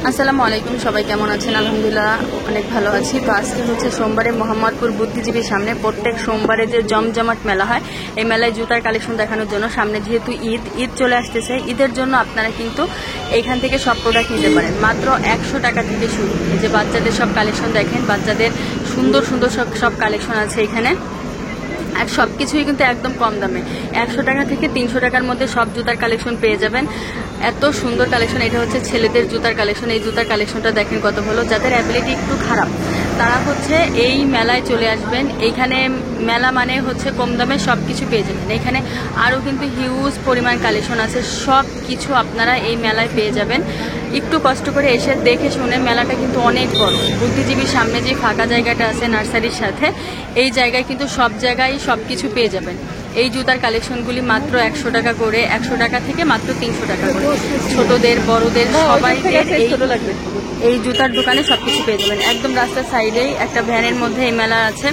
আসসালামু আলাইকুম, সবাই কেমন আছেন? আলহামদুলিল্লাহ অনেক ভালো আছি। তো আজকে হচ্ছে সোমবারে মোহাম্মদপুর বুদ্ধিজীবীর সামনে প্রত্যেক সোমবারে যে জমজমাট মেলা হয়, এই মেলায় জুতার কালেকশন দেখানোর জন্য সামনে যেহেতু ঈদ চলে আসতেছে, ঈদের জন্য আপনারা কিন্তু এইখান থেকে সব প্রোডাক্ট নিতে পারেন মাত্র 100 টাকা থেকে শুরু। এই যে বাচ্চাদের সব কালেকশন দেখেন, বাচ্চাদের সুন্দর সুন্দর সব কালেকশন আছে এখানে। আর সব কিছুই কিন্তু একদম কম দামে, 100 টাকা থেকে 300 টাকার মধ্যে সব জুতার কালেকশন পেয়ে যাবেন। এত সুন্দর কালেকশন। এটা হচ্ছে ছেলেদের জুতার কালেকশন। এই জুতার কালেকশনটা দেখেন কত ভালো। যাদের অ্যাবিলিটি একটু খারাপ তারা হচ্ছে এই মেলায় চলে আসবেন। এইখানে মেলা মানে হচ্ছে কম দামে সব কিছু পেয়ে যাবেন। এখানে আরও কিন্তু হিউজ পরিমাণ কালেকশন আছে, সব কিছু আপনারা এই মেলায় পেয়ে যাবেন। একটু কষ্ট করে এসে দেখে শুনে, মেলাটা কিন্তু অনেক বড়। বুদ্ধিজীবীর সামনে যে ফাঁকা জায়গাটা আছে নার্সারির সাথে, এই জায়গায় কিন্তু সব জায়গায় সব কিছু পেয়ে যাবেন। এই জুতার কালেকশনগুলি মাত্র 100 টাকা করে, 100 টাকা থেকে মাত্র 300 টাকা করে। ছোটদের বড়দের সবাইদের এই জুতার দোকানে সবকিছু পেয়ে যাবেন। একদম রাস্তার সাইডেই একটা ভ্যানের মধ্যে এই মেলা আছে।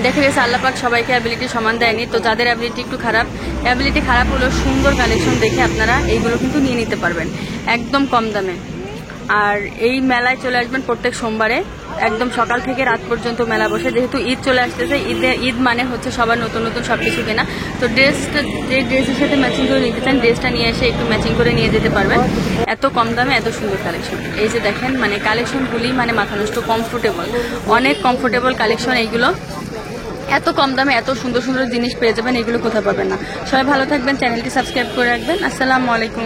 দেখা গেছে আল্লাহ পাক সবাইকে অ্যাবিলিটি সমান দেয়নি, তো যাদের অ্যাবিলিটি খারাপ হলেও সুন্দর কালেকশন দেখে আপনারা এইগুলো কিন্তু নিয়ে নিতে পারবেন একদম কম দামে। আর এই মেলায় চলে আসবেন প্রত্যেক সোমবারে, একদম সকাল থেকে রাত পর্যন্ত মেলা বসে। যেহেতু ঈদ চলে আসতেছে, ঈদ মানে হচ্ছে সবার নতুন নতুন সব কিছু কেনা। তো যে ড্রেসের সাথে ম্যাচিং করে নিতে চান, ড্রেসটা নিয়ে এসে একটু ম্যাচিং করে নিয়ে যেতে পারবেন। এত কম দামে এত সুন্দর কালেকশন। এই যে দেখেন, মানে কালেকশনগুলি মানে মাথা নষ্ট, কমফোর্টেবল, অনেক কমফোর্টেবল কালেকশন এইগুলো। এত কম দামে এত সুন্দর সুন্দর জিনিস পেয়ে যাবেন, এগুলো কোথাও পাবেন না। সবাই ভালো থাকবেন, চ্যানেলটি সাবস্ক্রাইব করে রাখবেন। আসসালামু আলাইকুম।